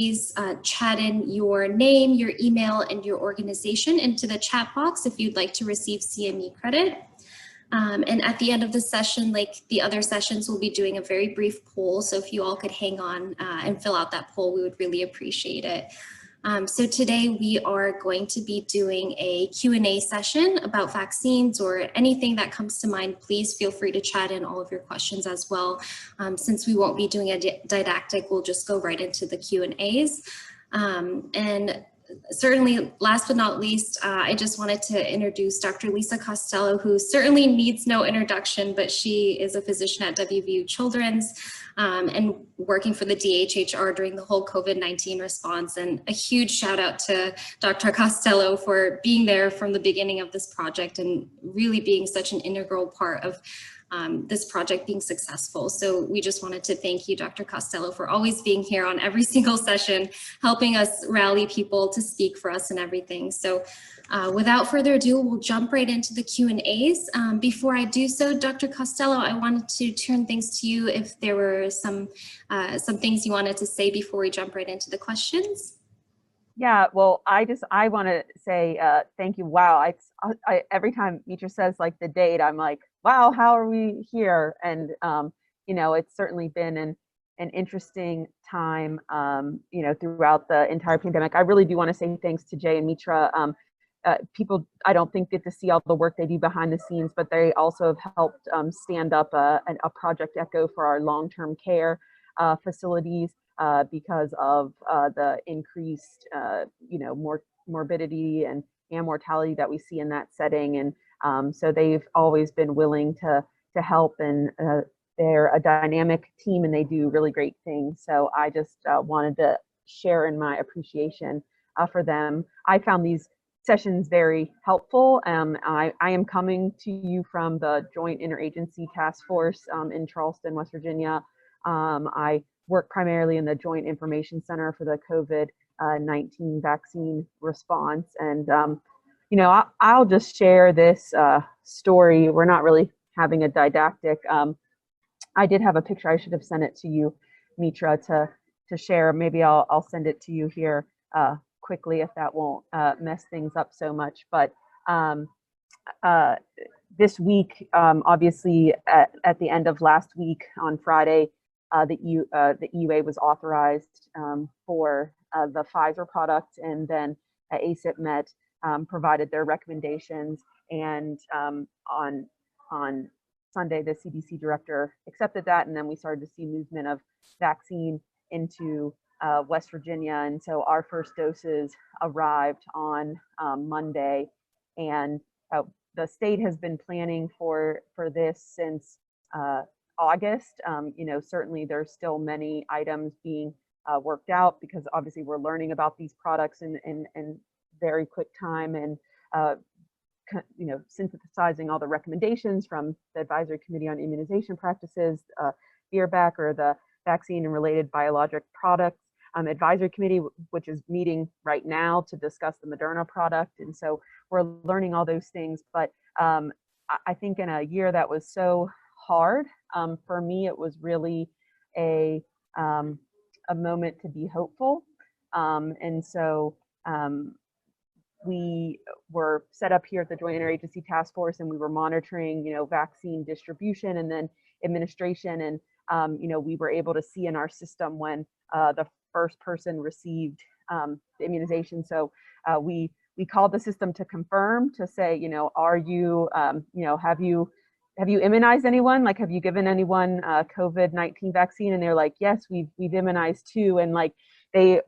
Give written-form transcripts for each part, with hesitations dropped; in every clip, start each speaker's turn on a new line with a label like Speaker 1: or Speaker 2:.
Speaker 1: please chat in your name, your email, and your organization into the chat box if you'd like to receive CME credit. And at the end of the session, like the other sessions, we'll be doing a very brief poll. So if you all could hang on and fill out that poll, we would really appreciate it. So today we are going to be doing a Q&A session about vaccines or anything that comes to mind. Please feel free to chat in all of your questions as well. Since we won't be doing a didactic, we'll just go right into the Q&As. And certainly, last but not least, I just wanted to introduce Dr. Lisa Costello, who certainly needs no introduction, but she is a physician at WVU Children's and working for the DHHR during the whole COVID-19 response. And a huge shout out to Dr. Costello for being there from the beginning of this project and really being such an integral part of this project being successful. So we just wanted to thank you, Dr. Costello, for always being here on every single session, helping us rally people to speak for us and everything. So without further ado, we'll jump right into the Q&As. Before I do so, Dr. Costello, I wanted to turn things to you if there were some things you wanted to say before we jump right into the questions.
Speaker 2: Yeah, well, I want to say thank you. Wow, I every time Mitra says like the date, I'm like, wow, how are we here? And you know, it's certainly been an interesting time, you know, throughout the entire pandemic. I really do want to say thanks to Jay and Mitra. People, I don't think, get to see all the work they do behind the scenes, but they also have helped stand up a Project Echo for our long-term care facilities. Because of the increased, you know, morbidity and mortality that we see in that setting. And so they've always been willing to help, and they're a dynamic team and they do really great things. So I just wanted to share in my appreciation for them. I found these sessions very helpful. I am coming to you from the Joint Interagency Task Force in Charleston, West Virginia. I work primarily in the Joint Information Center for the COVID-19 vaccine response. And, you know, I'll just share this story. We're not really having a didactic. I did have a picture. I should have sent it to you, Mitra, to share. Maybe I'll send it to you here quickly if that won't mess things up so much. But this week, obviously, at the end of last week on Friday, the EUA was authorized for the Pfizer product, and then ACIP Met provided their recommendations, and on Sunday the CDC director accepted that, and then we started to see movement of vaccine into West Virginia, and so our first doses arrived on Monday, and the state has been planning for this since August. You know, certainly there's still many items being worked out because obviously we're learning about these products in very quick time, and you know, synthesizing all the recommendations from the Advisory Committee on Immunization Practices, VRBAC, or the Vaccine and Related Biologic Products Advisory Committee, which is meeting right now to discuss the Moderna product. And so we're learning all those things. But I think in a year that was so hard, for me, it was really a moment to be hopeful. And so we were set up here at the Joint Interagency Task Force, and we were monitoring, you know, vaccine distribution and then administration. And, you know, we were able to see in our system when the first person received the immunization. So we called the system to confirm, to say, you know, are you, you know, have you immunized anyone? Like, have you given anyone COVID-19 vaccine? And they're like, yes, we've immunized too. And like, they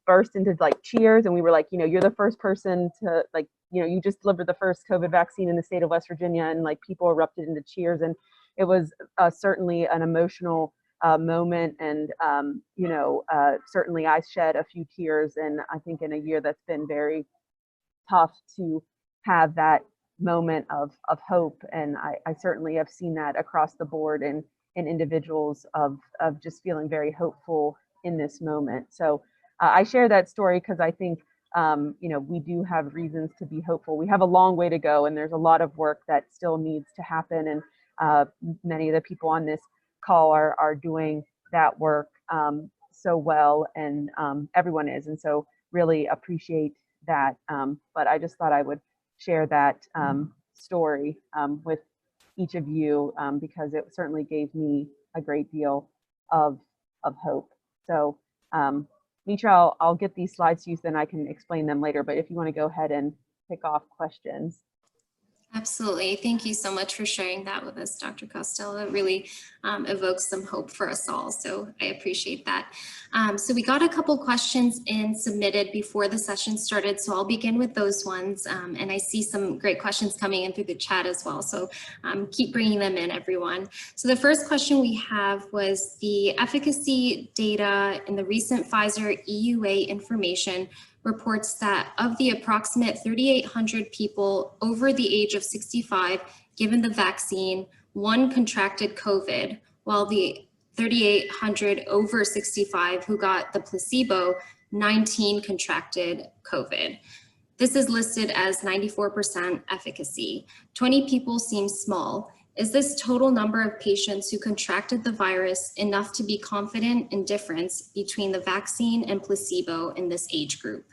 Speaker 2: burst into like cheers, and we were like, you know, you're the first person to, like, you know, you just delivered the first COVID vaccine in the state of West Virginia, and like people erupted into cheers. And it was certainly an emotional moment, and you know, certainly I shed a few tears, and I think in a year that's been very tough, to have that moment of hope. And I certainly have seen that across the board in individuals of just feeling very hopeful in this moment. So I share that story because I think, you know, we do have reasons to be hopeful. We have a long way to go, and there's a lot of work that still needs to happen. And many of the people on this call are doing that work. so well, and everyone is, and so really appreciate that. But I just thought I would share that story with each of you because it certainly gave me a great deal of hope. So Mitra, I'll get these slides to you, so then I can explain them later, but if you want to go ahead and pick off questions.
Speaker 1: Absolutely. Thank you so much for sharing that with us, Dr. Costello. It really evokes some hope for us all. So I appreciate that. So we got a couple questions in submitted before the session started. So I'll begin with those ones. And I see some great questions coming in through the chat as well. So keep bringing them in, everyone. So the first question we have was the efficacy data in the recent Pfizer EUA information reports that of the approximate 3,800 people over the age of 65 given the vaccine, 1 contracted COVID, while the 3,800 over 65 who got the placebo, 19 contracted COVID. This is listed as 94% efficacy. 20 people seems small. Is this total number of patients who contracted the virus enough to be confident in difference between the vaccine and placebo in this age group?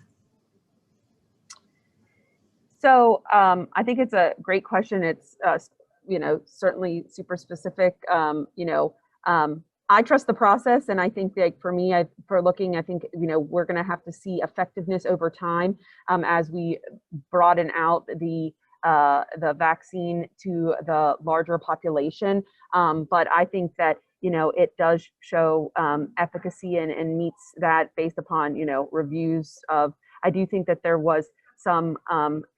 Speaker 2: So I think it's a great question. It's certainly super specific. I trust the process, and I think that for me, I think we're going to have to see effectiveness over time as we broaden out the vaccine to the larger population. But I think that it does show efficacy and meets that based upon reviews of. I do think that there was some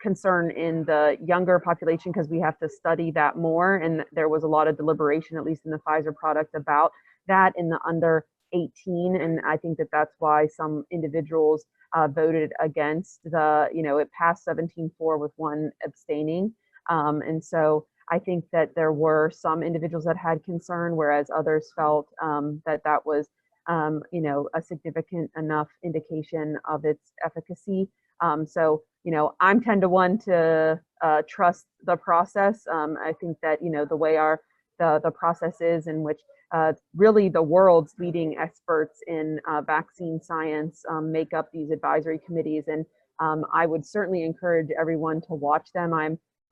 Speaker 2: concern in the younger population because we have to study that more, and there was a lot of deliberation, at least in the Pfizer product, about that in the under 18, and I think that that's why some individuals voted against the, it passed 17-4 with 1 abstaining, and so I think that there were some individuals that had concern, whereas others felt that was a significant enough indication of its efficacy. So I'm 10-1 to trust the process. I think that the way the process is, in which really the world's leading experts in vaccine science make up these advisory committees, and I would certainly encourage everyone to watch them.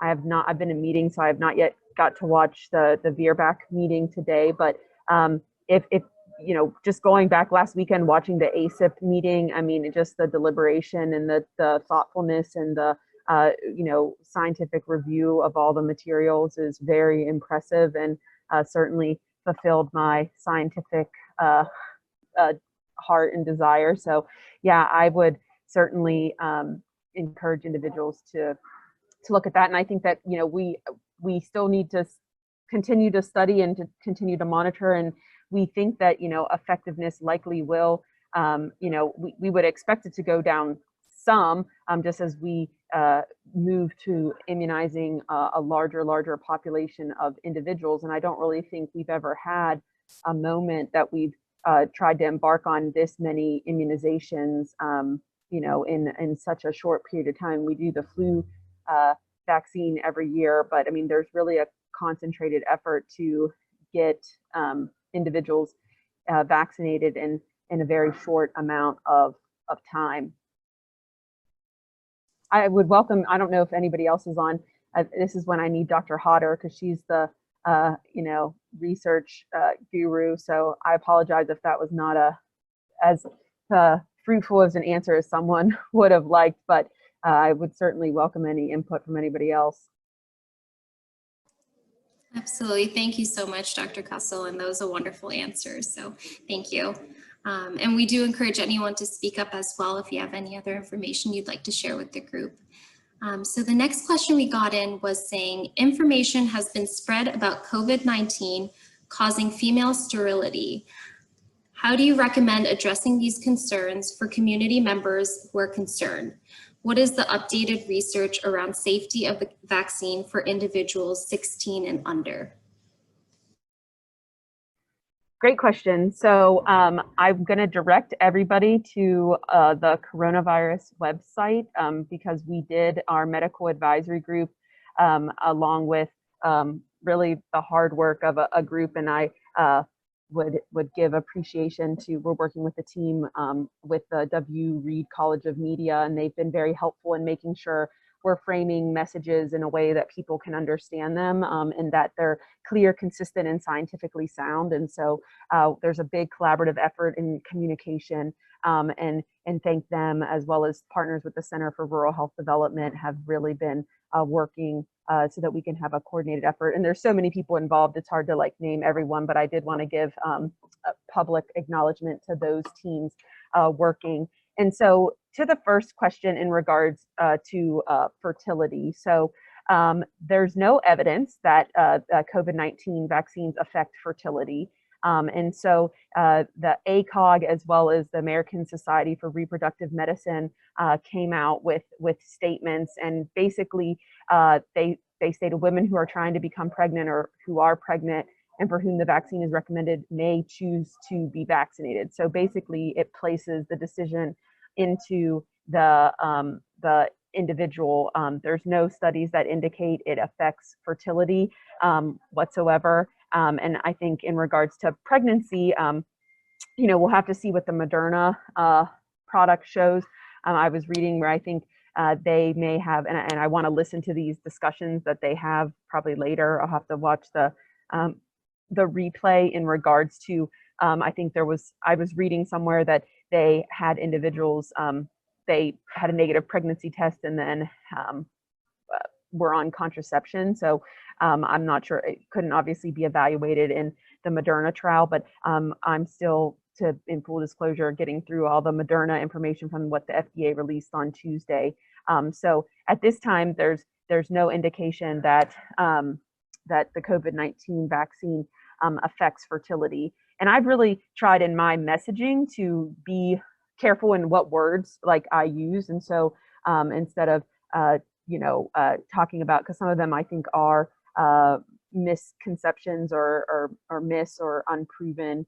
Speaker 2: I've been in meetings, so I have not yet got to watch the VRBAC meeting today, but if just going back last weekend, watching the ACIP meeting, I mean, just the deliberation and the thoughtfulness and the, scientific review of all the materials is very impressive, and certainly fulfilled my scientific heart and desire. So yeah, I would certainly encourage individuals to look at that. And I think that, we still need to continue to study and to continue to monitor, and we think that effectiveness likely will we would expect it to go down some just as we move to immunizing a larger population of individuals. And I don't really think we've ever had a moment that we've tried to embark on this many immunizations in such a short period of time. We do the flu vaccine every year, but I mean, there's really a concentrated effort to get individuals vaccinated in a very short amount of time. I would welcome, I don't know if anybody else is on, this is when I need Dr. Hodder, because she's the research guru, so I apologize if that was not as fruitful as an answer as someone would have liked, but I would certainly welcome any input from anybody else.
Speaker 1: Absolutely. Thank you so much, Dr. Costello, and those are wonderful answers. So thank you. And we do encourage anyone to speak up as well if you have any other information you'd like to share with the group. So the next question we got in was saying, information has been spread about COVID-19 causing female sterility. How do you recommend addressing these concerns for community members who are concerned? What is the updated research around safety of the vaccine for individuals 16 and under?
Speaker 2: Great question. So I'm going to direct everybody to the coronavirus website because we did our medical advisory group along with really the hard work of a group, and I would give appreciation to, we're working with the team with the W. Reed College of Media, and they've been very helpful in making sure we're framing messages in a way that people can understand them, and that they're clear, consistent, and scientifically sound. And so there's a big collaborative effort in communication, and thank them, as well as partners with the Center for Rural Health Development, have really been working so that we can have a coordinated effort. And there's so many people involved, it's hard to like name everyone, but I did want to give a public acknowledgement to those teams working. And so to the first question in regards to fertility. So there's no evidence that COVID-19 vaccines affect fertility. And so the ACOG, as well as the American Society for Reproductive Medicine, came out with statements, and basically they stated women who are trying to become pregnant or who are pregnant and for whom the vaccine is recommended may choose to be vaccinated. So basically it places the decision into the individual. There's no studies that indicate it affects fertility whatsoever. And I think in regards to pregnancy, we'll have to see what the Moderna product shows. I was reading where I think they may have, and I want to listen to these discussions that they have probably later. I'll have to watch the replay in regards to, I think I was reading somewhere that they had individuals, they had a negative pregnancy test and then were on contraception. So I'm not sure, it couldn't obviously be evaluated in the Moderna trial, but I'm still, in full disclosure, getting through all the Moderna information from what the FDA released on Tuesday. So at this time, there's no indication that that the COVID-19 vaccine affects fertility. And I've really tried in my messaging to be careful in what words like I use. And so instead of talking about, because some of them I think are misconceptions or mis or unproven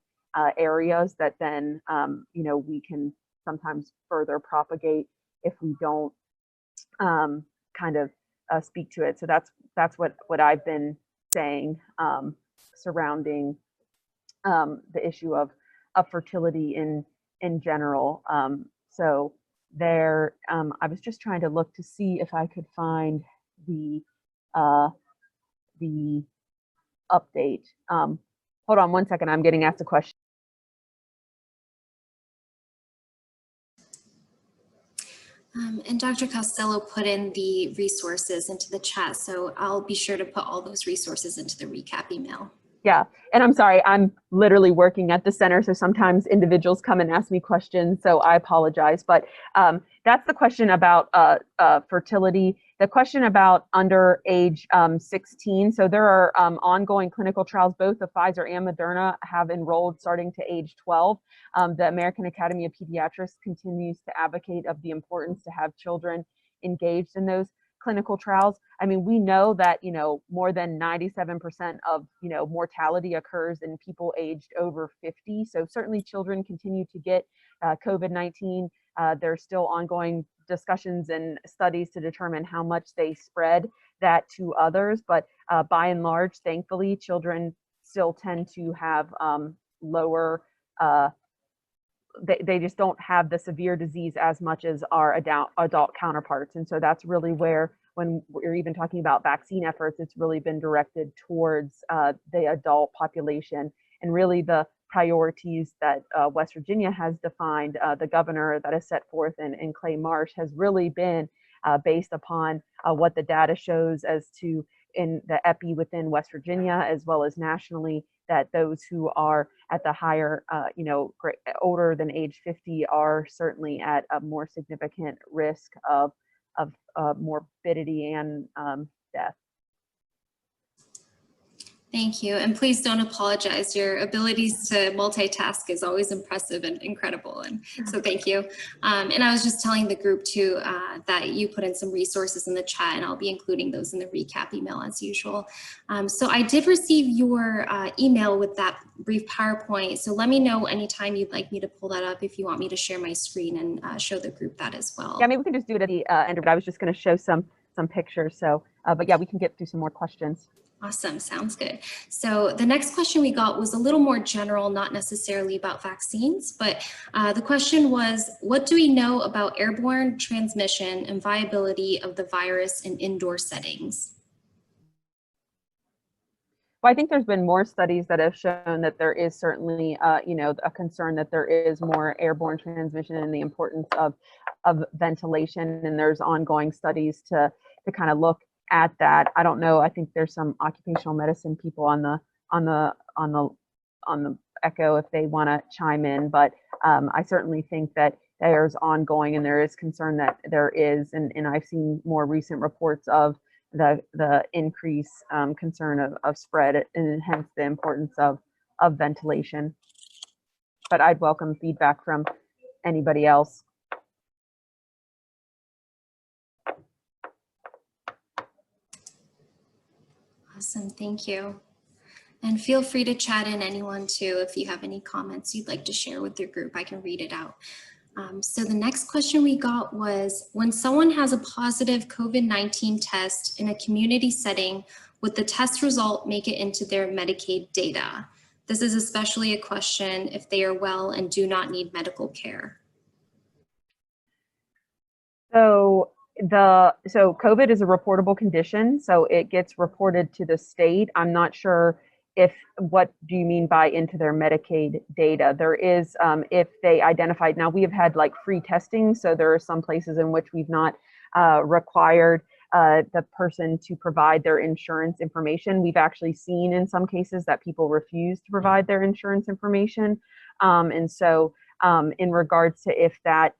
Speaker 2: areas that then we can sometimes further propagate if we don't kind of speak to it. So that's what I've been saying surrounding the issue of fertility in general. So there, I was just trying to look to see if I could find the update. Hold on one second, I'm getting asked a question.
Speaker 1: And Dr. Costello put in the resources into the chat, so I'll be sure to put all those resources into the recap email.
Speaker 2: Yeah, and I'm sorry, I'm literally working at the center, so sometimes individuals come and ask me questions, so I apologize. But that's the question about fertility. The question about under age 16, so there are ongoing clinical trials, both the Pfizer and Moderna have enrolled starting to age 12. The American Academy of Pediatrics continues to advocate of the importance to have children engaged in those clinical trials. I mean, we know that, more than 97% of, mortality occurs in people aged over 50. So certainly children continue to get COVID-19. There's still ongoing discussions and studies to determine how much they spread that to others. But by and large, thankfully, children still tend to have lower, they just don't have the severe disease as much as our adult counterparts. And so that's really where, when we're even talking about vaccine efforts, it's really been directed towards the adult population. And really the priorities that West Virginia has defined, the governor that is set forth in Clay Marsh, has really been based upon what the data shows as to in the epi within West Virginia, as well as nationally, that those who are at the higher, older than age 50 are certainly at a more significant risk of morbidity and death.
Speaker 1: Thank you. And please don't apologize. Your abilities to multitask is always impressive and incredible. And so thank you. And I was just telling the group too that you put in some resources in the chat, and I'll be including those in the recap email as usual. So I did receive your email with that brief PowerPoint. So let me know anytime you'd like me to pull that up, if you want me to share my screen and show the group that as well.
Speaker 2: Yeah, maybe we can just do it at the end of it. I was just going to show some some pictures. So, but yeah, we can get through some more questions.
Speaker 1: Awesome, sounds good. So the next question we got was a little more general, not necessarily about vaccines, but the question was, what do we know about airborne transmission and viability of the virus in indoor settings?
Speaker 2: Well, I think there's been more studies that have shown that there is certainly, a concern that there is more airborne transmission and the importance of ventilation. And there's ongoing studies to kind of look at that. I don't know. I think there's some occupational medicine people on the echo if they want to chime in. But I certainly think that there's ongoing and there is concern that there is, and I've seen more recent reports of the increase concern of spread, and hence the importance of ventilation. But I'd welcome feedback from anybody else.
Speaker 1: Awesome, thank you. And feel free to chat in, anyone too, if you have any comments you'd like to share with your group. I can read it out. So the next question we got was, when someone has a positive COVID-19 test in a community setting, would the test result make it into their Medicaid data? This is especially a question if they are well and do not need medical care.
Speaker 2: So COVID is a reportable condition, so it gets reported to the state. I'm not sure what do you mean by into their Medicaid data? There is, if they identified, now we have had like free testing, so there are some places in which we've not required the person to provide their insurance information. We've actually seen in some cases that people refuse to provide their insurance information. And so in regards to if that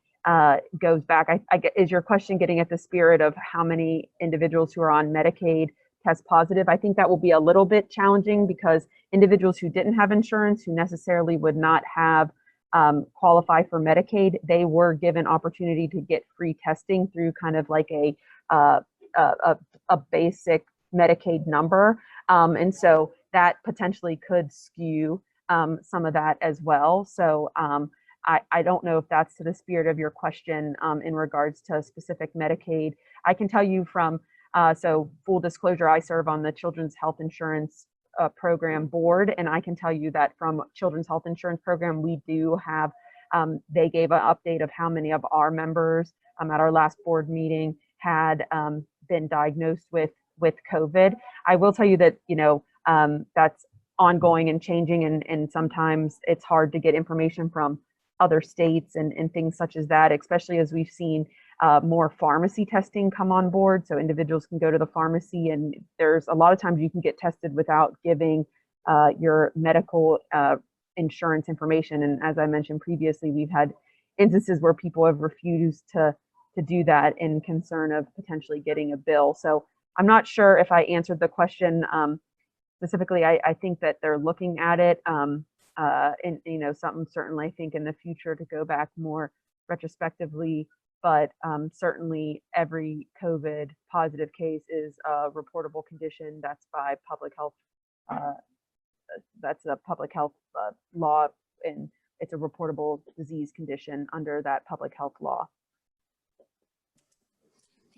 Speaker 2: goes back, is your question getting at the spirit of how many individuals who are on Medicaid test positive? I think that will be a little bit challenging because individuals who didn't have insurance, who necessarily would not have qualify for Medicaid, they were given opportunity to get free testing through kind of like a basic Medicaid number. And so that potentially could skew some of that as well. So I don't know if that's to the spirit of your question in regards to specific Medicaid. I can tell you from so full disclosure, I serve on the Children's Health Insurance Program board, and I can tell you that from Children's Health Insurance Program, we do have, they gave an update of how many of our members at our last board meeting had been diagnosed with COVID. I will tell you that, that's ongoing and changing, and sometimes it's hard to get information from other states and things such as that, especially as we've seen more pharmacy testing come on board. So individuals can go to the pharmacy, and there's a lot of times you can get tested without giving your medical insurance information. And as I mentioned previously, we've had instances where people have refused to do that in concern of potentially getting a bill. So I'm not sure if I answered the question specifically. I think that they're looking at it, and something certainly I think in the future to go back more retrospectively. But certainly every COVID positive case is a reportable condition. That's by public health. That's a public health law, and it's a reportable disease condition under that public health law.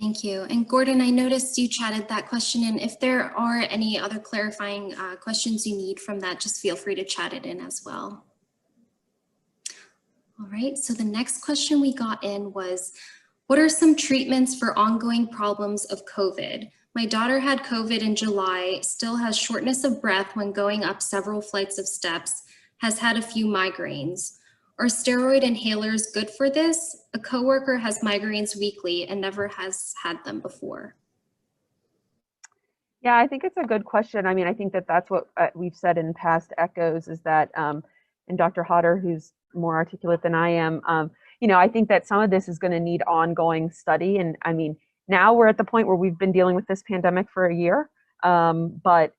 Speaker 1: Thank you. And Gordon, I noticed you chatted that question in. If there are any other clarifying questions you need from that, just feel free to chat it in as well. All right, so the next question we got in was, what are some treatments for ongoing problems of COVID? My daughter had COVID in July, still has shortness of breath when going up several flights of steps, has had a few migraines. Are steroid inhalers good for this? A coworker has migraines weekly and never has had them before.
Speaker 2: Yeah, I think it's a good question. I mean, I think that that's what we've said in past echoes is that, and Dr. Hodder, who's more articulate than I am, I think that some of this is going to need ongoing study. And I mean, now we're at the point where we've been dealing with this pandemic for a year, but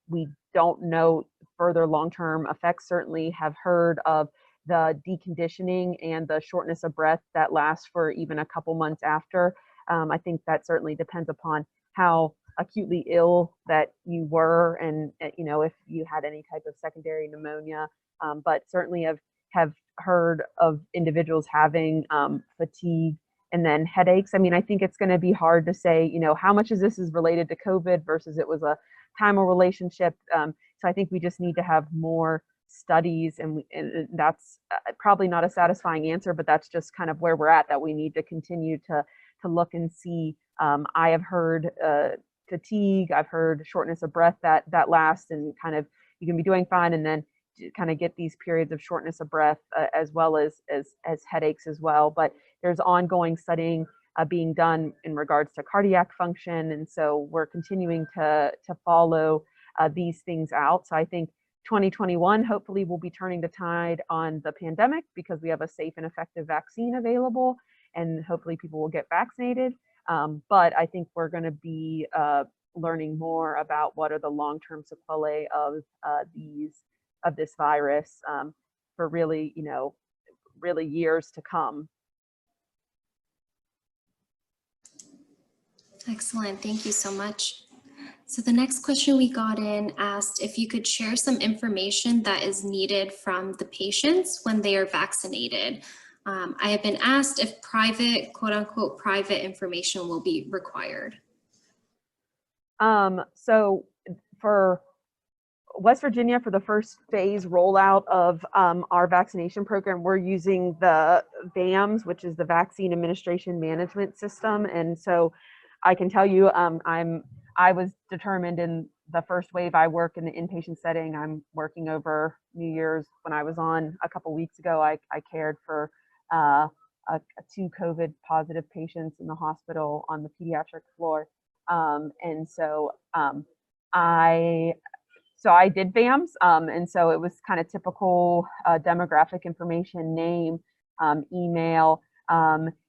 Speaker 2: we don't know further long-term effects. Certainly have heard of the deconditioning and the shortness of breath that lasts for even a couple months after. I think that certainly depends upon how acutely ill that you were, and if you had any type of secondary pneumonia. But certainly have heard of individuals having fatigue And then headaches. I mean, I think it's going to be hard to say, how much of this is related to COVID versus it was a timal relationship. So I think we just need to have more studies, and that's probably not a satisfying answer, but that's just kind of where we're at, that we need to continue to look and see. I have heard fatigue, I've heard shortness of breath that lasts, and kind of you can be doing fine and then kind of get these periods of shortness of breath, as well as headaches as well. But there's ongoing studying being done in regards to cardiac function, and so we're continuing to follow these things out. So I think 2021 hopefully will be turning the tide on the pandemic, because we have a safe and effective vaccine available, and hopefully people will get vaccinated. But I think we're going to be learning more about what are the long-term sequelae of this virus for really, really years to come.
Speaker 1: Excellent. Thank you so much. So the next question we got in asked if you could share some information that is needed from the patients when they are vaccinated. I have been asked if private, quote unquote, private information will be required.
Speaker 2: So for West Virginia, for the first phase rollout of our vaccination program, we're using the VAMS, which is the Vaccine Administration Management System. And so I can tell you, I was determined in the first wave. I work in the inpatient setting. I'm working over New Year's. When I was on a couple weeks ago, I cared for 2 COVID positive patients in the hospital on the pediatric floor. And so I did VAMS, and so it was kind of typical demographic information, name, email.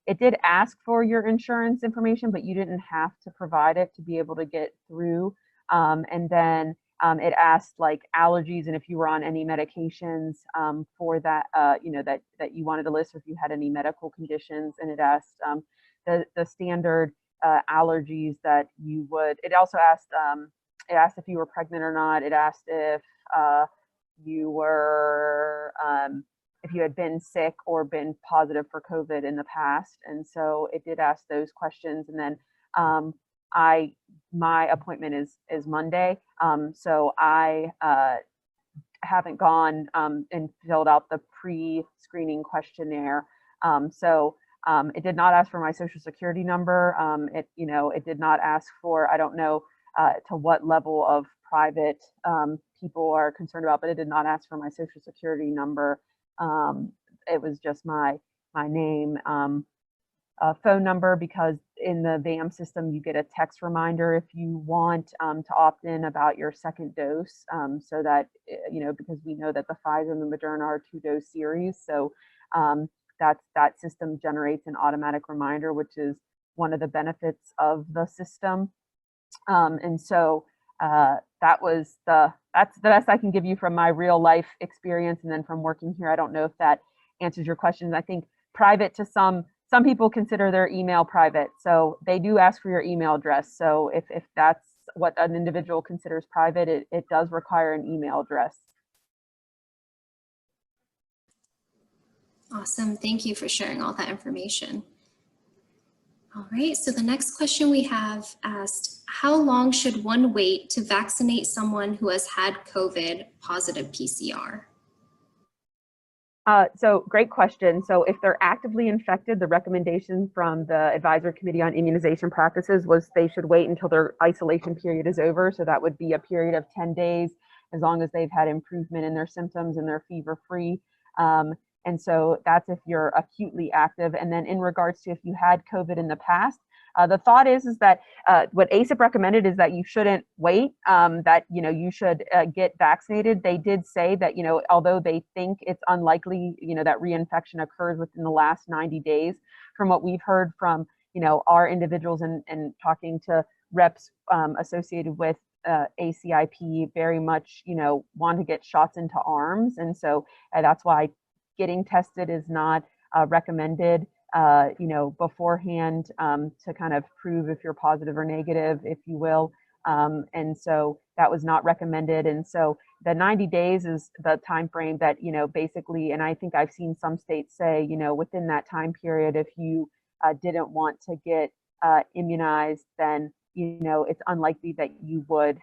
Speaker 2: It did ask for your insurance information, but you didn't have to provide it to be able to get through. And then it asked like allergies, and if you were on any medications for that, that you wanted to list, or if you had any medical conditions. And it asked the standard allergies that you would. It also asked. It asked if you were pregnant or not. It asked if you were, if you had been sick or been positive for COVID in the past. And so it did ask those questions. And then my appointment is Monday. So I haven't gone and filled out the pre-screening questionnaire. So it did not ask for my social security number. It did not ask for, I don't know, to what level of private people are concerned about, but it did not ask for my social security number. It was just my name, phone number, because in the VAM system, you get a text reminder if you want to opt in about your second dose, so that, because we know that the Pfizer and the Moderna are 2-dose series. So that system generates an automatic reminder, which is one of the benefits of the system. And so that's the best I can give you from my real life experience, and then from working here. I don't know if that answers your questions. I think private, to some people consider their email private, so they do ask for your email address. So if that's what an individual considers private, it does require an email address.
Speaker 1: Awesome. Thank you for sharing all that information. All right, so the next question we have asked, how long should one wait to vaccinate someone who has had COVID positive PCR?
Speaker 2: So great question. So if they're actively infected, the recommendation from the Advisory Committee on Immunization Practices was they should wait until their isolation period is over. So that would be a period of 10 days, as long as they've had improvement in their symptoms and they're fever-free. And so that's if you're acutely active. And then in regards to if you had COVID in the past, the thought is that what ACIP recommended is that you shouldn't wait, that, you should get vaccinated. They did say that, although they think it's unlikely, that reinfection occurs within the last 90 days, from what we've heard from, our individuals and talking to reps associated with ACIP, very much, want to get shots into arms. And so that's why getting tested is not recommended, beforehand, to kind of prove if you're positive or negative, if you will. And so that was not recommended. And so the 90 days is the time frame that, basically, and I think I've seen some states say, within that time period, if you didn't want to get immunized, then it's unlikely that you would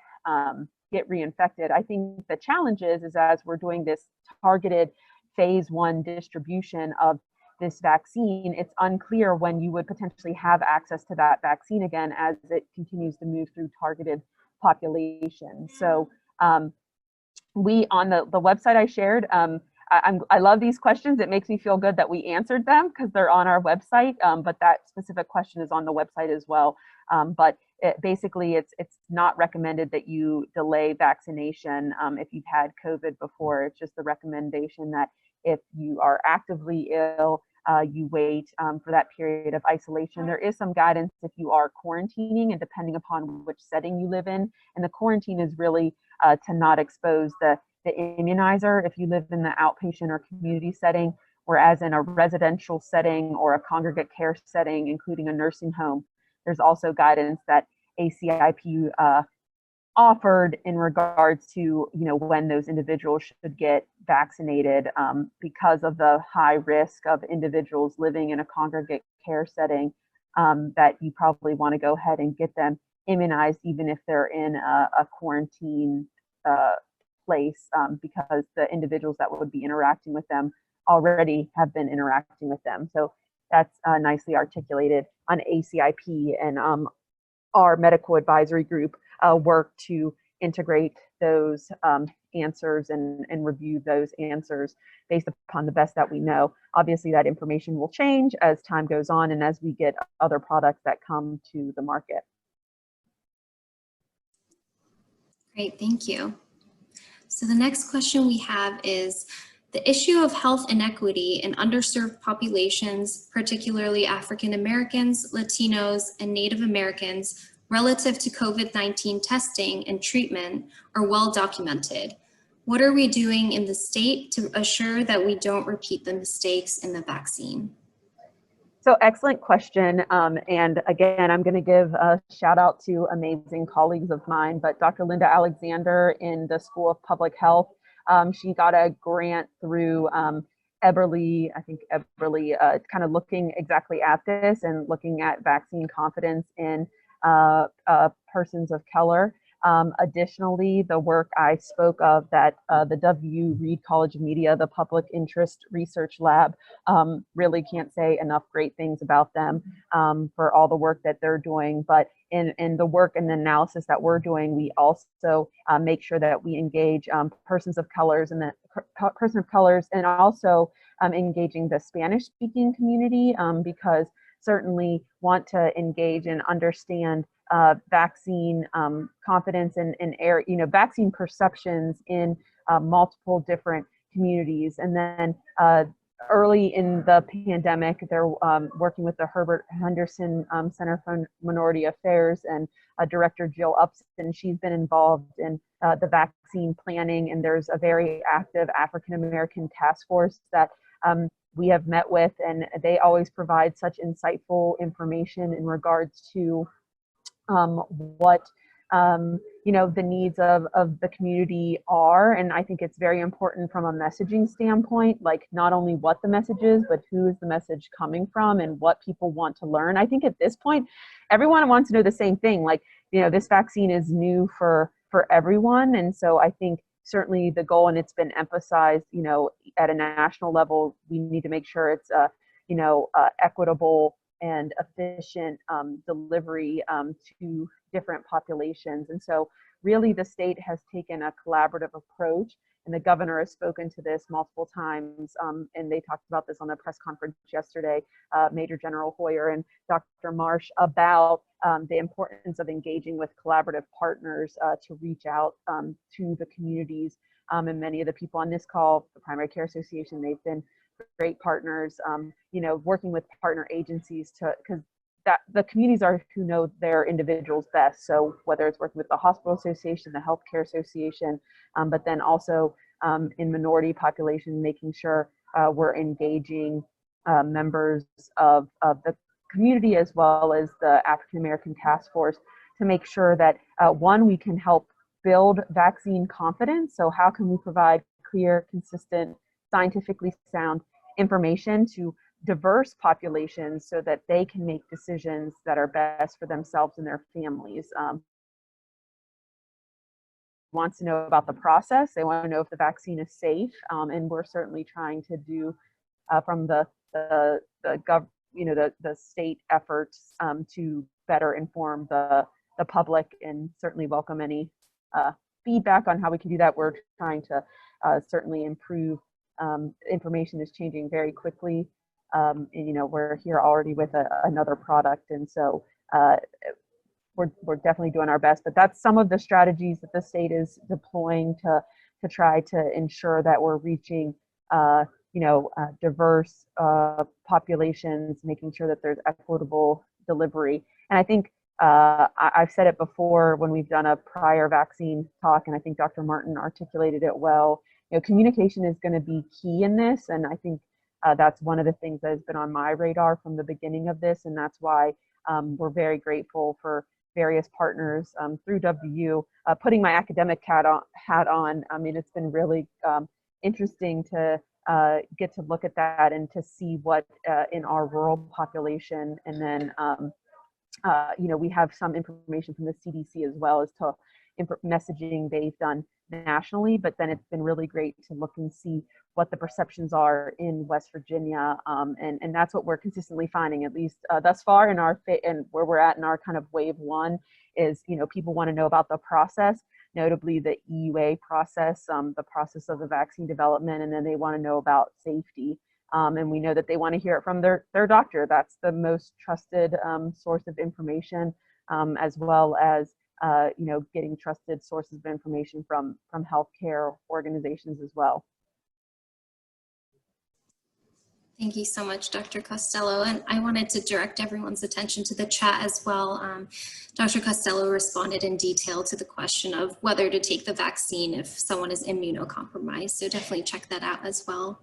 Speaker 2: get reinfected. I think the challenge is as we're doing this targeted phase 1 distribution of this vaccine, it's unclear when you would potentially have access to that vaccine again as it continues to move through targeted populations. So we, on the website I shared, I love these questions. It makes me feel good that we answered them because they're on our website, but that specific question is on the website as well. But basically, it's not recommended that you delay vaccination if you've had COVID before. It's just the recommendation that if you are actively ill, you wait for that period of isolation. There is some guidance if you are quarantining, and depending upon which setting you live in. And the quarantine is really to not expose the immunizer if you live in the outpatient or community setting, whereas in a residential setting or a congregate care setting, including a nursing home, there's also guidance that ACIP offered in regards to when those individuals should get vaccinated because of the high risk of individuals living in a congregate care setting, that you probably want to go ahead and get them immunized even if they're in a quarantine place, because the individuals that would be interacting with them already have been interacting with them. So that's nicely articulated on ACIP, and our medical advisory group work to integrate those answers and review those answers based upon the best that we know. Obviously, that information will change as time goes on and as we get other products that come to the market.
Speaker 1: Great, thank you. So the next question we have is, the issue of health inequity in underserved populations, particularly African Americans, Latinos, and Native Americans, relative to COVID-19 testing and treatment are well documented. What are we doing in the state to assure that we don't repeat the mistakes in the vaccine?
Speaker 2: So excellent question. And again, I'm going to give a shout out to amazing colleagues of mine, but Dr. Linda Alexander in the School of Public Health, she got a grant through Eberly, I think Eberly, kind of looking exactly at this and looking at vaccine confidence in persons of color. Additionally, the work I spoke of that the W. Reed College of Media, the Public Interest Research Lab, really can't say enough great things about them for all the work that they're doing. But in the work and the analysis that we're doing, we also make sure that we engage persons of colors and and also engaging the Spanish-speaking community, because certainly want to engage and understand vaccine confidence and vaccine perceptions in multiple different communities. And then early in the pandemic, they're working with the Herbert Henderson Center for Minority Affairs and Director Jill Upson. She's been involved in the vaccine planning, and there's a very active African American task force that we have met with, and they always provide such insightful information in regards to what the needs of the community are. And I think it's very important from a messaging standpoint, like not only what the message is, but who is the message coming from and what people want to learn. I think at this point, everyone wants to know the same thing. Like, this vaccine is new for everyone. And so I think certainly the goal, and it's been emphasized, at a national level, we need to make sure it's equitable and efficient delivery to different populations. And so really the state has taken a collaborative approach, and the governor has spoken to this multiple times, and they talked about this on the press conference yesterday, Major General Hoyer and Dr. Marsh, about the importance of engaging with collaborative partners to reach out to the communities. And many of the people on this call, the Primary Care Association, they've been great partners, working with partner agencies because that the communities are who know their individuals best. So whether it's working with the hospital association, the healthcare association, but then also in minority population, making sure we're engaging members of the community as well as the African American Task Force to make sure that one, we can help build vaccine confidence. So how can we provide clear, consistent, scientifically sound information to diverse populations so that they can make decisions that are best for themselves and their families. Wants to know about the process. They want to know if the vaccine is safe, and we're certainly trying to do from the state efforts to better inform the public, and certainly welcome any feedback on how we can do that. We're trying to certainly improve. Information is changing very quickly. And, we're here already with another product, and so we're definitely doing our best. But that's some of the strategies that the state is deploying to try to ensure that we're reaching diverse populations, making sure that there's equitable delivery. And I think I've said it before when we've done a prior vaccine talk, and I think Dr. Martin articulated it well. Communication is going to be key in this, and I think that's one of the things that has been on my radar from the beginning of this, and that's why we're very grateful for various partners through WU. Putting my academic hat on, I mean, it's been really interesting to get to look at that and to see what in our rural population, and then we have some information from the CDC as well as to messaging they've done nationally, but then it's been really great to look and see what the perceptions are in West Virginia, and that's what we're consistently finding, at least thus far in our and where we're at in our kind of wave one is, people want to know about the process, notably the EUA process, the process of the vaccine development, and then they want to know about safety. And we know that they want to hear it from their doctor. That's the most trusted source of information, as well as getting trusted sources of information from healthcare organizations as well.
Speaker 1: Thank you so much, Dr. Costello. And I wanted to direct everyone's attention to the chat as well. Dr. Costello responded in detail to the question of whether to take the vaccine if someone is immunocompromised. So definitely check that out as well.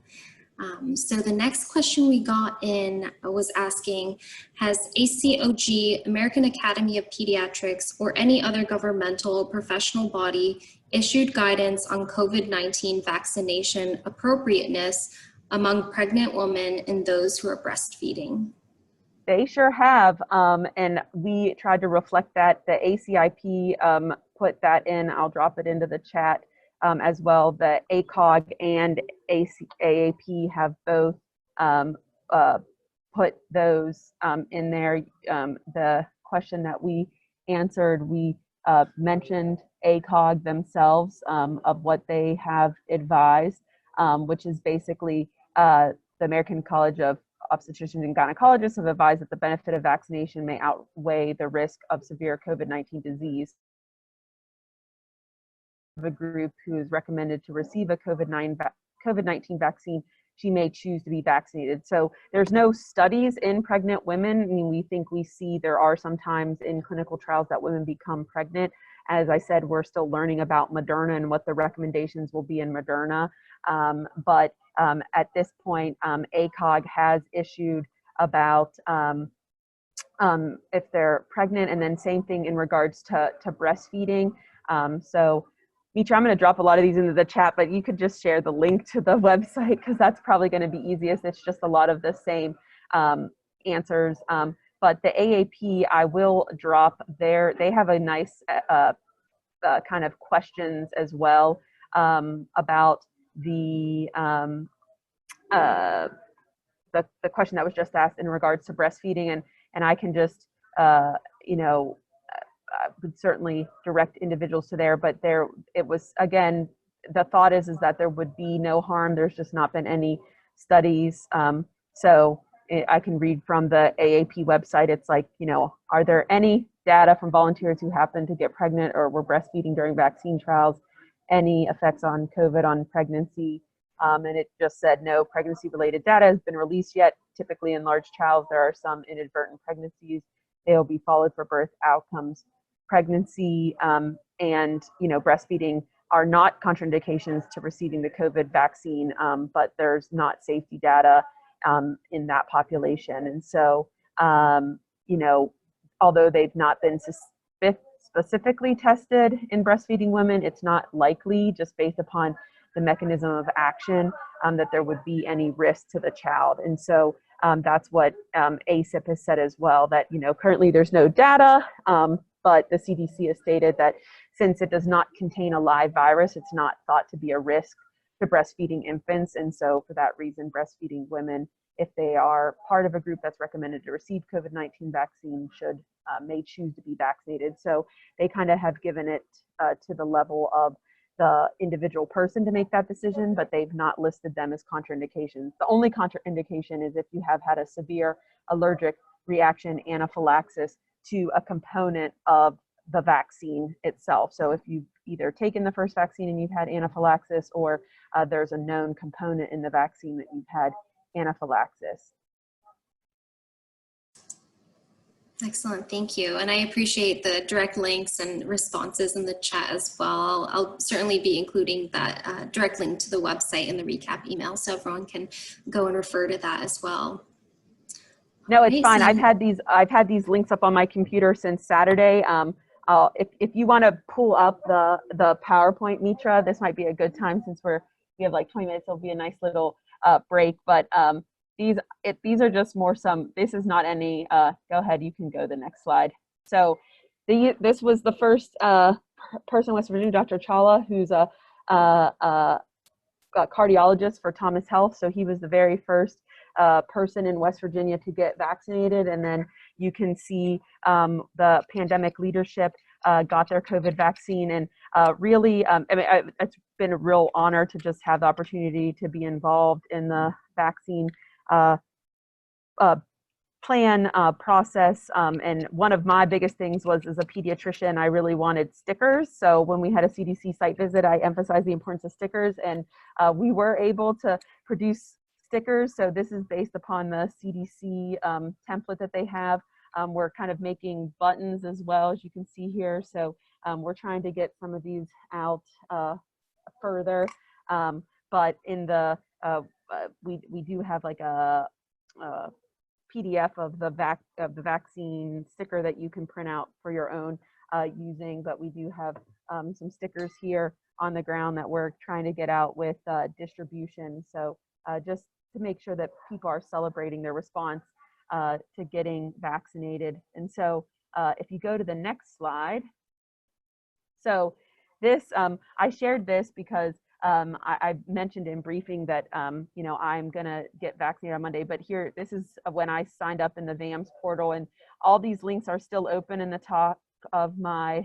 Speaker 1: So the next question we got in was asking, has ACOG, American Academy of Pediatrics, or any other governmental or professional body issued guidance on COVID-19 vaccination appropriateness among pregnant women and those who are breastfeeding?
Speaker 2: They sure have, and we tried to reflect that. The ACIP put that in. I'll drop it into the chat. As well, the ACOG and AAP have both put those in there. The question that we answered, we mentioned ACOG themselves of what they have advised, which is basically the American College of Obstetricians and Gynecologists have advised that the benefit of vaccination may outweigh the risk of severe COVID-19 disease. A group who is recommended to receive a COVID-19 vaccine, she may choose to be vaccinated. So there's no studies in pregnant women. I mean, we think we see there are sometimes in clinical trials that women become pregnant. As I said, we're still learning about Moderna and what the recommendations will be in Moderna. But at this point, ACOG has issued about if they're pregnant, and then same thing in regards to breastfeeding. So Mitra, I'm going to drop a lot of these into the chat, but you could just share the link to the website because that's probably going to be easiest. It's just a lot of the same answers. But the AAP, I will drop there. They have a nice kind of questions as well about the question that was just asked in regards to breastfeeding, and I can just would certainly direct individuals to there, but it was, again, the thought is that there would be no harm. There's just not been any studies. So I can read from the AAP website. It's like, are there any data from volunteers who happened to get pregnant or were breastfeeding during vaccine trials? Any effects on COVID on pregnancy? And it just said no pregnancy-related data has been released yet. Typically in large trials, there are some inadvertent pregnancies. They will be followed for birth outcomes. Pregnancy and breastfeeding are not contraindications to receiving the COVID vaccine, but there's not safety data in that population. And so, although they've not been specifically tested in breastfeeding women, it's not likely, just based upon the mechanism of action, that there would be any risk to the child. And so that's what ACIP has said as well, that, currently there's no data, but the CDC has stated that since it does not contain a live virus, it's not thought to be a risk to breastfeeding infants. And so for that reason, breastfeeding women, if they are part of a group that's recommended to receive COVID-19 vaccine, may choose to be vaccinated. So they kind of have given it to the level of the individual person to make that decision, but they've not listed them as contraindications. The only contraindication is if you have had a severe allergic reaction, anaphylaxis to a component of the vaccine itself. So if you've either taken the first vaccine and you've had anaphylaxis, or there's a known component in the vaccine that you've had anaphylaxis.
Speaker 1: Excellent, thank you. And I appreciate the direct links and responses in the chat as well. I'll certainly be including that direct link to the website in the recap email so everyone can go and refer to that as well.
Speaker 2: No, it's fine. I've had these links up on my computer since Saturday. If you want to pull up the PowerPoint, Mitra, this might be a good time since we have like 20 minutes. It'll be a nice little break, but these are just more this is not any, go ahead, you can go to the next slide. So this was the first person in West Virginia, Dr. Chawla, who's a cardiologist for Thomas Health. So he was the very first person in West Virginia to get vaccinated. And then you can see the pandemic leadership got their COVID vaccine. And really, it's been a real honor to just have the opportunity to be involved in the vaccine plan process. And one of my biggest things was, as a pediatrician, I really wanted stickers. So when we had a CDC site visit, I emphasized the importance of stickers, and we were able to produce stickers. So this is based upon the CDC template that they have. We're kind of making buttons as well, as you can see here. So we're trying to get some of these out further. But in the we do have like a PDF of the vaccine sticker that you can print out for your own using. But we do have some stickers here on the ground that we're trying to get out with distribution. So just to make sure that people are celebrating their response to getting vaccinated. And so if you go to the next slide. So this, I shared this because I mentioned in briefing that, I'm going to get vaccinated on Monday, but here, this is when I signed up in the VAMS portal, and all these links are still open in the top of my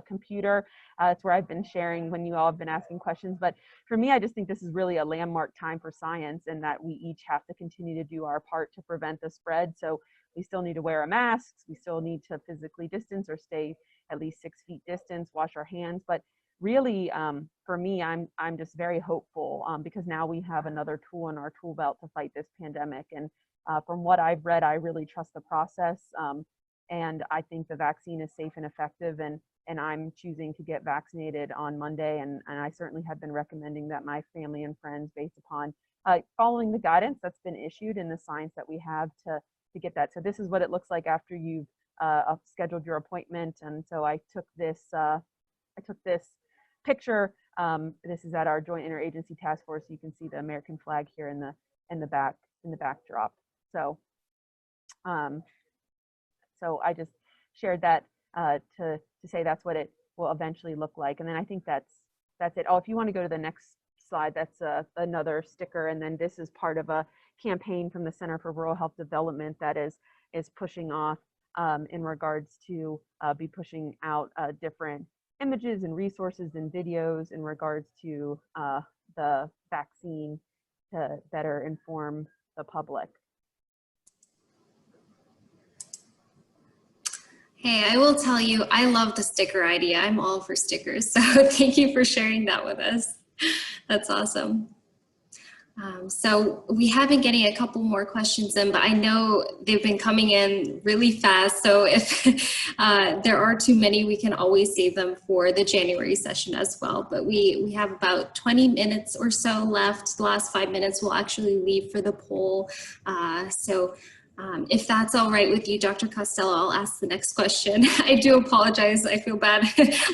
Speaker 2: computer. It's where I've been sharing when you all have been asking questions. But for me, I just think this is really a landmark time for science, and that we each have to continue to do our part to prevent the spread. So we still need to wear a mask. We still need to physically distance or stay at least 6 feet distance, wash our hands. But really, for me, I'm just very hopeful because now we have another tool in our tool belt to fight this pandemic. And from what I've read, I really trust the process. And I think the vaccine is safe and effective. And I'm choosing to get vaccinated on Monday. And I certainly have been recommending that my family and friends, based upon following the guidance that's been issued and the science that we have to get that. So this is what it looks like after you've scheduled your appointment. And so I took this picture. This is at our Joint Interagency Task Force. You can see the American flag here in the backdrop. So so I just shared that to say that's what it will eventually look like. And then I think that's it. Oh, if you want to go to the next slide, that's another sticker. And then this is part of a campaign from the Center for Rural Health Development that is pushing off in regards to be pushing out different images and resources and videos in regards to the vaccine to better inform the public.
Speaker 1: Hey, I will tell you, I love the sticker idea. I'm all for stickers. So thank you for sharing that with us. That's awesome. So we have been getting a couple more questions in, but I know they've been coming in really fast. So if there are too many, we can always save them for the January session as well. But we have about 20 minutes or so left. The last 5 minutes we'll actually leave for the poll. If that's all right with you, Dr. Costello, I'll ask the next question. I do apologize. I feel bad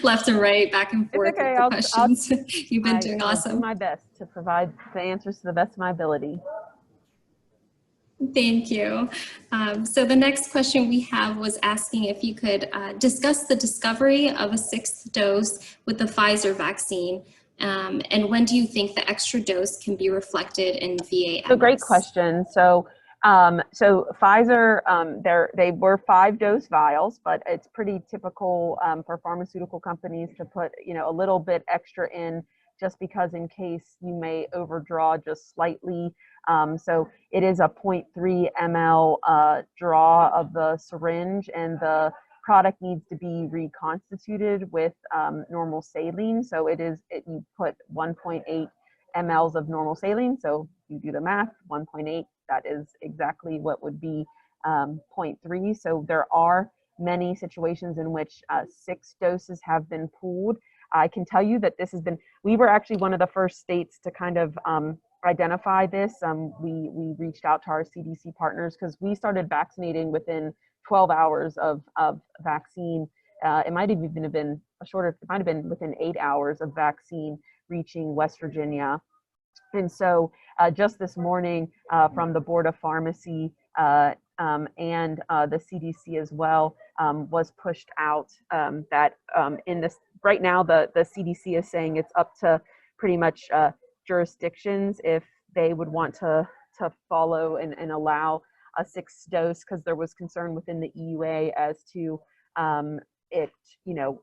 Speaker 1: left and right, back and forth with the questions. You've been doing awesome.
Speaker 2: I'll do my best to provide the answers to the best of my ability.
Speaker 1: Thank you. So the next question we have was asking if you could discuss the discovery of a sixth dose with the Pfizer vaccine, and when do you think the extra dose can be reflected in VA
Speaker 2: So great
Speaker 1: MS?
Speaker 2: question. So Pfizer, they were 5-dose vials, but it's pretty typical for pharmaceutical companies to put, a little bit extra in just because in case you may overdraw just slightly. So it is a 0.3 ml draw of the syringe, and the product needs to be reconstituted with normal saline. So you put 1.8 mLs of normal saline. So you do the math, 1.8, that is exactly what would be 0.3. So there are many situations in which 6 doses have been pooled. I can tell you that we were actually one of the first states to kind of identify this. We reached out to our CDC partners because we started vaccinating within 12 hours of vaccine. It might have even been it might have been within 8 hours of vaccine reaching West Virginia. And so just this morning from the Board of Pharmacy and the CDC as well was pushed out that in this right now the CDC is saying it's up to pretty much jurisdictions if they would want to follow and allow a 6th dose, because there was concern within the EUA as to it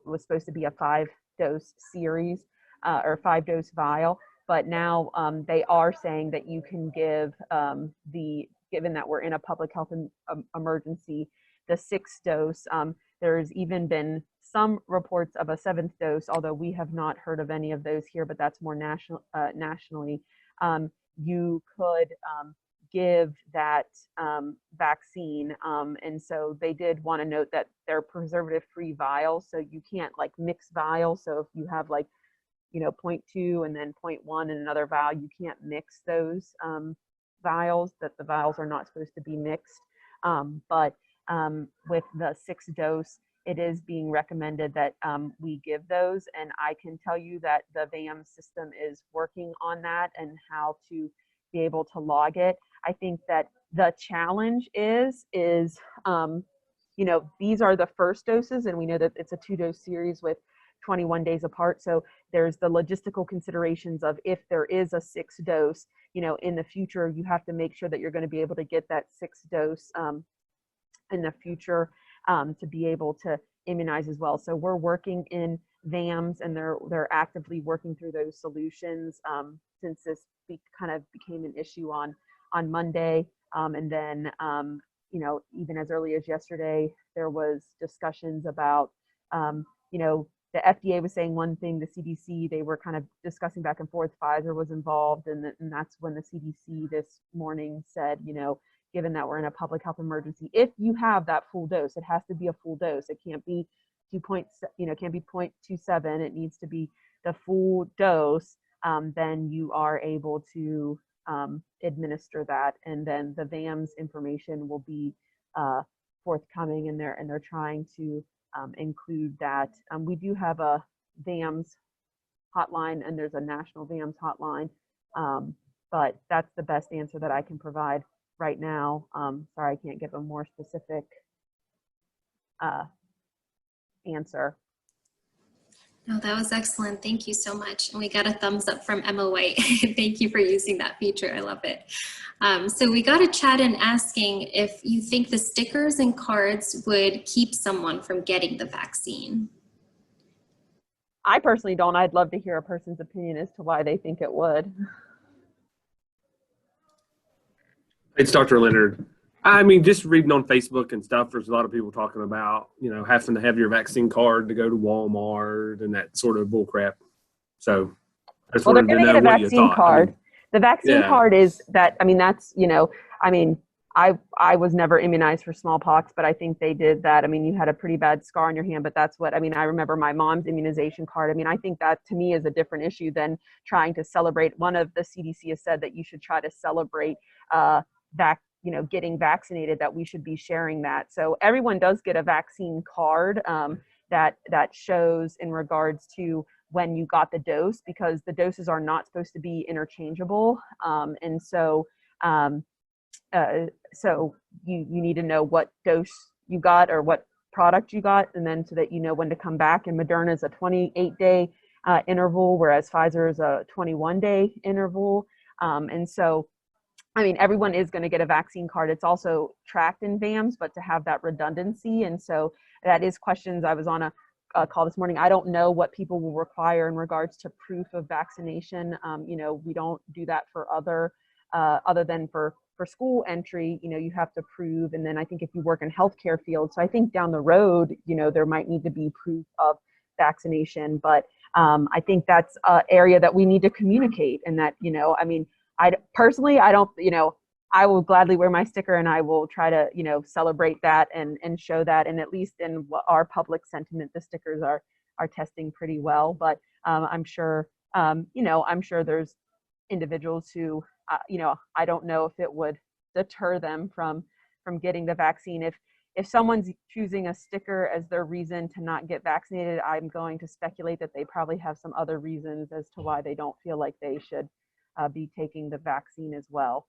Speaker 2: was supposed to be a 5-dose series or 5-dose vial. But now they are saying that you can give given that we're in a public health emergency, the 6th dose. There's even been some reports of a 7th dose, although we have not heard of any of those here, but that's more nationally. You could give that vaccine. And so they did want to note that they're preservative-free vials, so you can't like mix vials. So if you have like 0.2 and then 0.1 and another vial, you can't mix those vials, that the vials are not supposed to be mixed. But with the 6th dose, it is being recommended that we give those. And I can tell you that the VAM system is working on that and how to be able to log it. I think that the challenge is these are the first doses, and we know that it's a 2-dose series with 21 days apart. So there's the logistical considerations of if there is a 6th dose, in the future, you have to make sure that you're going to be able to get that 6th dose in the future to be able to immunize as well. So we're working in VAMs, and they're actively working through those solutions since this kind of became an issue on Monday. And then, even as early as yesterday, there was discussions about, the FDA was saying one thing, the CDC, they were kind of discussing back and forth. Pfizer was involved, and that's when the CDC this morning said, given that we're in a public health emergency, if you have that full dose, it has to be a full dose. It can't be can't be 0.27. It needs to be the full dose. Then you are able to administer that, and then the VAMS information will be forthcoming, and they're trying to include that. We do have a VAMS hotline, and there's a national VAMS hotline, but that's the best answer that I can provide right now. Sorry, I can't give a more specific answer.
Speaker 1: No, that was excellent. Thank you so much. And we got a thumbs up from Emma White. Thank you for using that feature. I love it. So we got a chat in asking if you think the stickers and cards would keep someone from getting the vaccine.
Speaker 2: I personally don't. I'd love to hear a person's opinion as to why they think it would.
Speaker 3: It's Dr. Leonard. I mean, just reading on Facebook and stuff, there's a lot of people talking about, having to have your vaccine card to go to Walmart and that sort of bullcrap. So I just wanted to know what you thought.
Speaker 2: Card. The vaccine card is that, that's, I was never immunized for smallpox, but I think they did that. You had a pretty bad scar on your hand, but that's what, I remember my mom's immunization card. I think that to me is a different issue than trying to celebrate. One of the CDC has said that you should try to celebrate getting vaccinated, that we should be sharing that. So everyone does get a vaccine card that shows in regards to when you got the dose, because the doses are not supposed to be interchangeable. And so so you need to know what dose you got or what product you got, and then so that you know when to come back. And Moderna is a 28-day interval, whereas Pfizer is a 21-day interval. And so, I mean, everyone is going to get a vaccine card. It's also tracked in VAMS, but to have that redundancy. And so that is questions. I was on a call this morning. I don't know what people will require in regards to proof of vaccination. You know, we don't do that for other than for school entry. You know, you have to prove. And then I think if you work in healthcare field, so I think down the road, you know, there might need to be proof of vaccination. But I think that's an area that we need to communicate. And that, you know, I mean, I personally, I don't, you know, I will gladly wear my sticker, and I will try to, you know, celebrate that and show that. And at least in our public sentiment, the stickers are testing pretty well. But I'm sure, you know, I'm sure there's individuals who, you know, I don't know if it would deter them from getting the vaccine. If someone's choosing a sticker as their reason to not get vaccinated, I'm going to speculate that they probably have some other reasons as to why they don't feel like they should be taking the vaccine as well.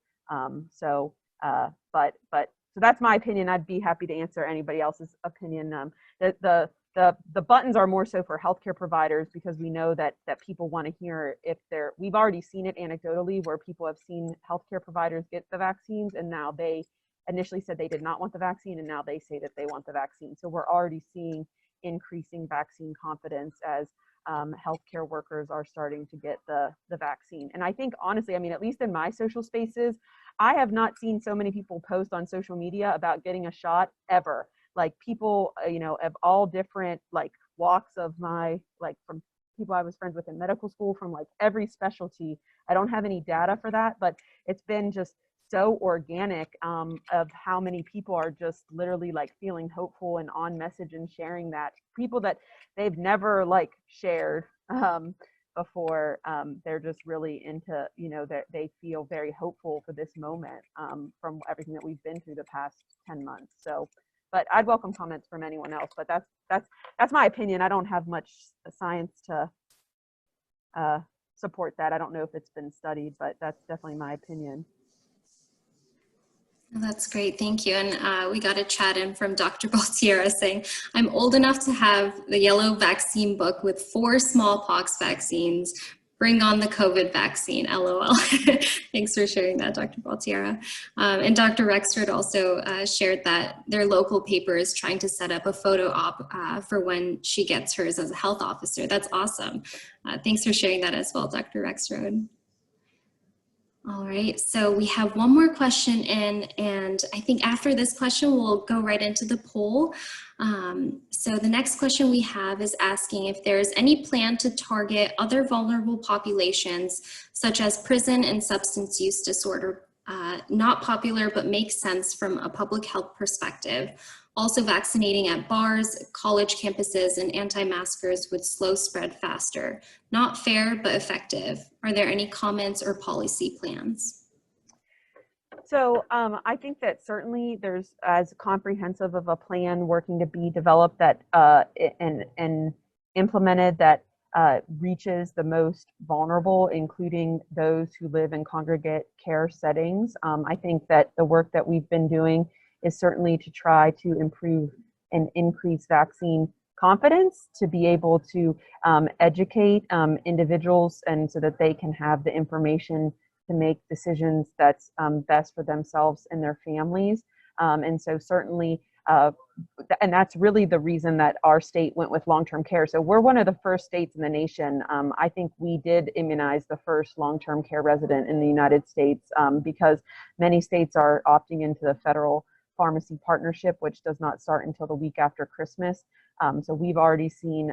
Speaker 2: So that's my opinion. I'd be happy to answer anybody else's opinion. The buttons are more so for healthcare providers, because we know that people want to hear if we've already seen it anecdotally where people have seen healthcare providers get the vaccines, and now they initially said they did not want the vaccine, and now they say that they want the vaccine. So we're already seeing increasing vaccine confidence as healthcare workers are starting to get the vaccine. And I think, honestly, I mean, at least in my social spaces, I have not seen so many people post on social media about getting a shot ever. Like people, you know, of all different like walks of my, like from people I was friends with in medical school, from like every specialty. I don't have any data for that, but it's been just so organic of how many people are just literally like feeling hopeful and on message and sharing that. People that they've never like shared before, they're just really into, you know, that they feel very hopeful for this moment from everything that we've been through the past 10 months. So, but I'd welcome comments from anyone else, but that's my opinion. I don't have much science to support that. I don't know if it's been studied, but that's definitely my opinion.
Speaker 1: That's great, thank you. And we got a chat in from Dr. Baltiera saying, I'm old enough to have the yellow vaccine book with 4 smallpox vaccines. Bring on the COVID vaccine, LOL. Thanks for sharing that, Dr. Baltiera. And Dr. Rexford also shared that their local paper is trying to set up a photo op for when she gets hers as a health officer. That's awesome. Thanks for sharing that as well, Dr. Rexford. All right, so we have one more question in, and I think after this question, we'll go right into the poll. So the next question we have is asking if there's any plan to target other vulnerable populations, such as prison and substance use disorder, not popular, but makes sense from a public health perspective. Also vaccinating at bars, college campuses, and anti-maskers would slow spread faster. Not fair, but effective. Are there any comments or policy plans?
Speaker 2: So I think that certainly there's as comprehensive of a plan working to be developed that and implemented that reaches the most vulnerable, including those who live in congregate care settings. I think that the work that we've been doing is certainly to try to improve and increase vaccine confidence, to be able to educate individuals, and so that they can have the information to make decisions that's best for themselves and their families. And so certainly, and that's really the reason that our state went with long-term care. So we're one of the first states in the nation. I think we did immunize the first long-term care resident in the United States, because many states are opting into the federal pharmacy partnership, which does not start until the week after Christmas. So we've already seen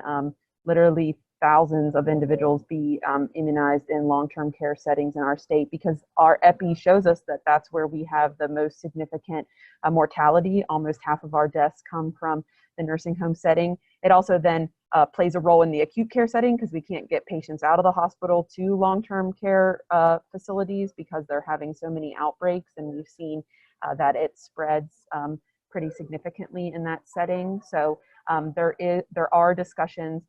Speaker 2: literally thousands of individuals be immunized in long-term care settings in our state, because our EPI shows us that that's where we have the most significant mortality. Almost half of our deaths come from the nursing home setting. It also then plays a role in the acute care setting, because we can't get patients out of the hospital to long-term care facilities because they're having so many outbreaks, and we've seen that it spreads pretty significantly in that setting. So there are discussions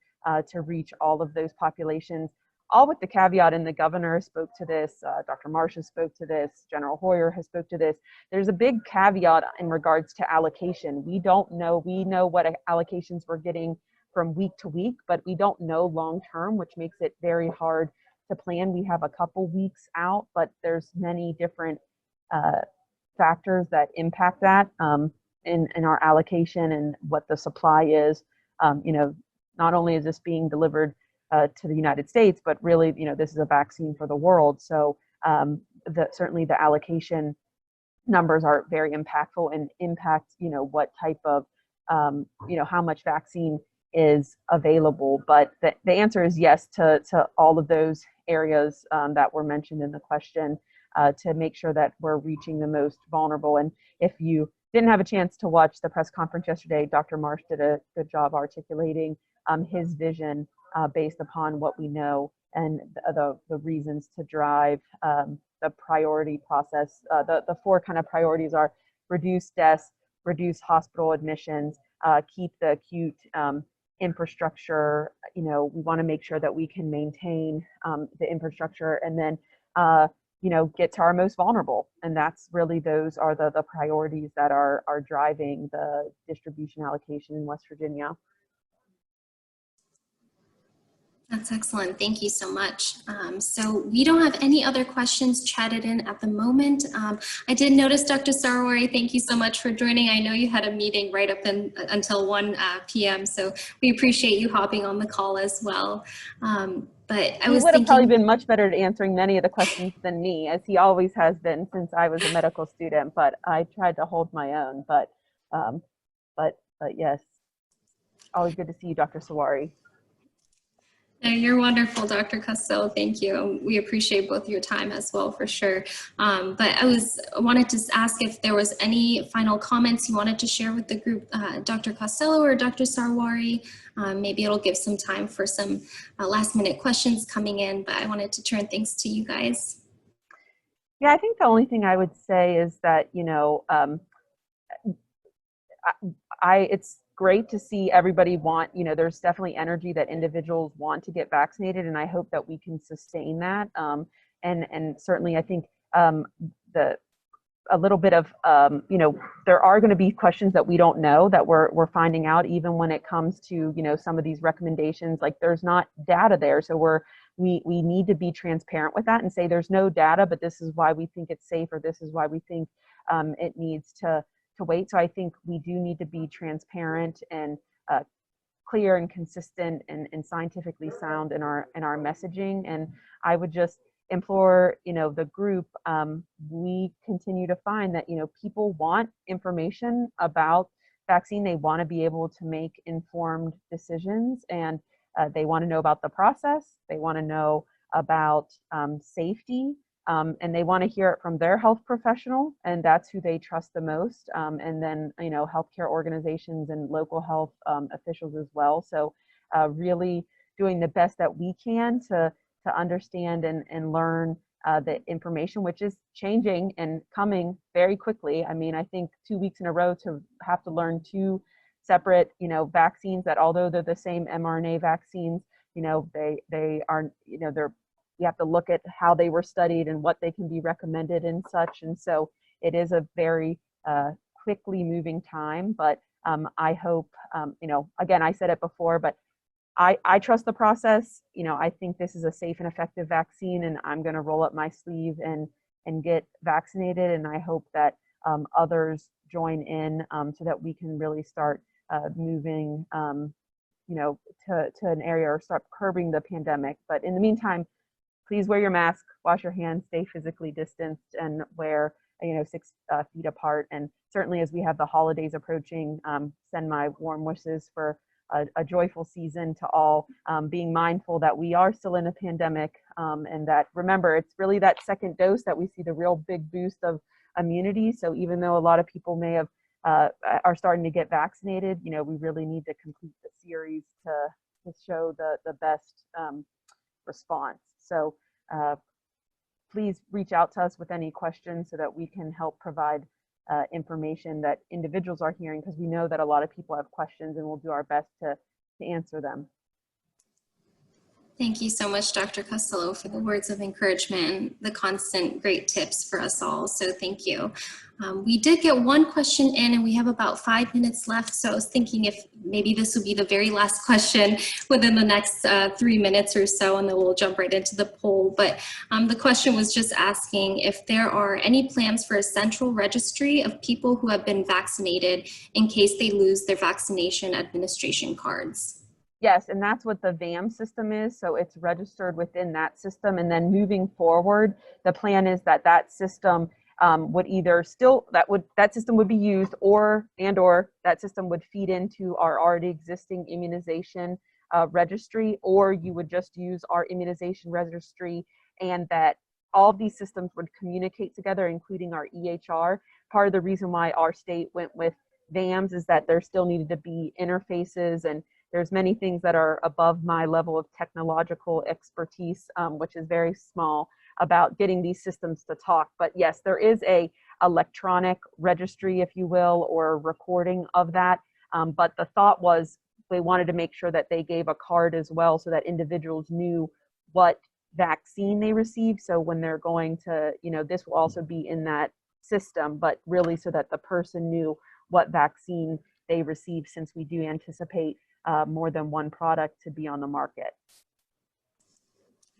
Speaker 2: to reach all of those populations. all with the caveat, and the governor spoke to this, Dr. Marcia spoke to this, General Hoyer has spoke to this. There's a big caveat in regards to allocation. We don't know, we know what allocations we're getting from week to week, but we don't know long-term, which makes it very hard to plan. We have a couple weeks out, but there's many different factors that impact that in our allocation and what the supply is. You know, not only is this being delivered to the United States, but really, you know, this is a vaccine for the world. So certainly the allocation numbers are very impactful and impact, you know, what type of, you know, how much vaccine is available. But the answer is yes to all of those areas that were mentioned in the question, to make sure that we're reaching the most vulnerable. And if you didn't have a chance to watch the press conference yesterday, Dr. Marsh did a good job articulating his vision based upon what we know and the reasons to drive the priority process. The four kind of priorities are reduce deaths, reduce hospital admissions, keep the acute infrastructure. You know, we want to make sure that we can maintain the infrastructure, and then you know, get to our most vulnerable. And that's really, those are the priorities that are driving the distribution allocation in West Virginia.
Speaker 1: That's excellent. Thank you so much. So we don't have any other questions chatted in at the moment. I did notice, Dr. Sarwari, thank you so much for joining. I know you had a meeting right up until 1 p.m. So we appreciate you hopping on the call as well. But I was
Speaker 2: would have probably been much better at answering many of the questions than me, as he always has been since I was a medical student, but I tried to hold my own. But yes, always good to see you, Dr. Sawari.
Speaker 1: You're wonderful, Dr. Costello. Thank you. We appreciate both your time as well, for sure. But I wanted to ask if there was any final comments you wanted to share with the group, Dr. Costello or Dr. Sarwari. Maybe it'll give some time for some last minute questions coming in, but I wanted to turn things to you guys.
Speaker 2: Yeah, I think the only thing I would say is that, you know, it's great to see everybody want, you know, there's definitely energy that individuals want to get vaccinated, and I hope that we can sustain that. And certainly I think a little bit of, you know, there are going to be questions that we don't know, that we're finding out, even when it comes to, you know, some of these recommendations. Like, there's not data there, so we need to be transparent with that and say there's no data, but this is why we think it's safe, or this is why we think it needs to wait. So I think we do need to be transparent and clear and consistent and scientifically sound in our messaging. And I would just implore, you know, the group, we continue to find that, you know, people want information about vaccine. They want to be able to make informed decisions, and they want to know about the process. They want to know about safety. And they want to hear it from their health professional, and that's who they trust the most. And then, you know, healthcare organizations and local health officials as well. So really doing the best that we can to understand and learn the information, which is changing and coming very quickly. I mean, I think 2 weeks in a row to have to learn 2 separate, you know, vaccines that, although they're the same mRNA vaccines, you know, they are, you know, you have to look at how they were studied and what they can be recommended and such. And so it is a very quickly moving time, but I hope, you know, again, I said it before, but I trust the process. You know, I think this is a safe and effective vaccine, and I'm going to roll up my sleeve and get vaccinated. And I hope that others join in so that we can really start moving, you know, to an area, or start curbing the pandemic. But in the meantime, please wear your mask, wash your hands, stay physically distanced, and wear, you know, 6 feet apart. And certainly as we have the holidays approaching, send my warm wishes for a joyful season to all, being mindful that we are still in a pandemic, and that, remember, it's really that second dose that we see the real big boost of immunity. So even though a lot of people may have are starting to get vaccinated, you know, we really need to complete the series to show the best response. So please reach out to us with any questions so that we can help provide information that individuals are hearing, because we know that a lot of people have questions, and we'll do our best to answer them.
Speaker 1: Thank you so much, Dr. Costello, for the words of encouragement and the constant great tips for us all. So thank you. We did get one question in and we have about 5 minutes left. So I was thinking if maybe this would be the very last question within the next 3 minutes or so, and then we'll jump right into the poll. But the question was just asking if there are any plans for a central registry of people who have been vaccinated in case they lose their vaccination administration cards.
Speaker 2: Yes, and that's what the VAM system is. So it's registered within that system. And then moving forward, the plan is that that system would either still, that system would be used or that system would feed into our already existing immunization registry, or you would just use our immunization registry, and that all of these systems would communicate together, including our EHR. Part of the reason why our state went with VAMs is that there still needed to be interfaces, and there's many things that are above my level of technological expertise, which is very small, about getting these systems to talk. But yes, there is a electronic registry, if you will, or recording of that. But the thought was they wanted to make sure that they gave a card as well so that individuals knew what vaccine they received. So when they're going to, this will also be in that system, but really so that the person knew what vaccine they received, since we do anticipate more than one product to be on the market.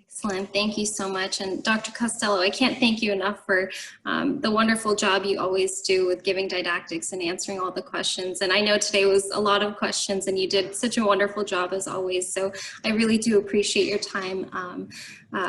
Speaker 1: Excellent. Thank you so much. And Dr. Costello, I can't thank you enough for the wonderful job you always do with giving didactics and answering all the questions. And I know today was a lot of questions and you did such a wonderful job as always. So I really do appreciate your time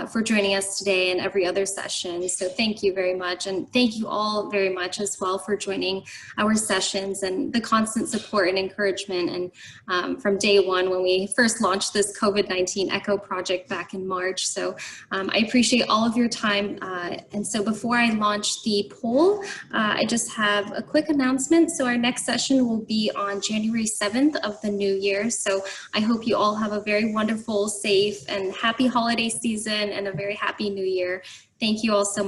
Speaker 1: for joining us today and every other session. So thank you very much. And thank you all very much as well for joining our sessions and the constant support and encouragement. And from day one, when we first launched this COVID-19 ECHO project back in March. So I appreciate all of your time. And so before I launch the poll, I just have a quick announcement. So our next session will be on January 7th of the new year. So I hope you all have a very wonderful, safe, and happy holiday season and a very happy new year. Thank you all so much.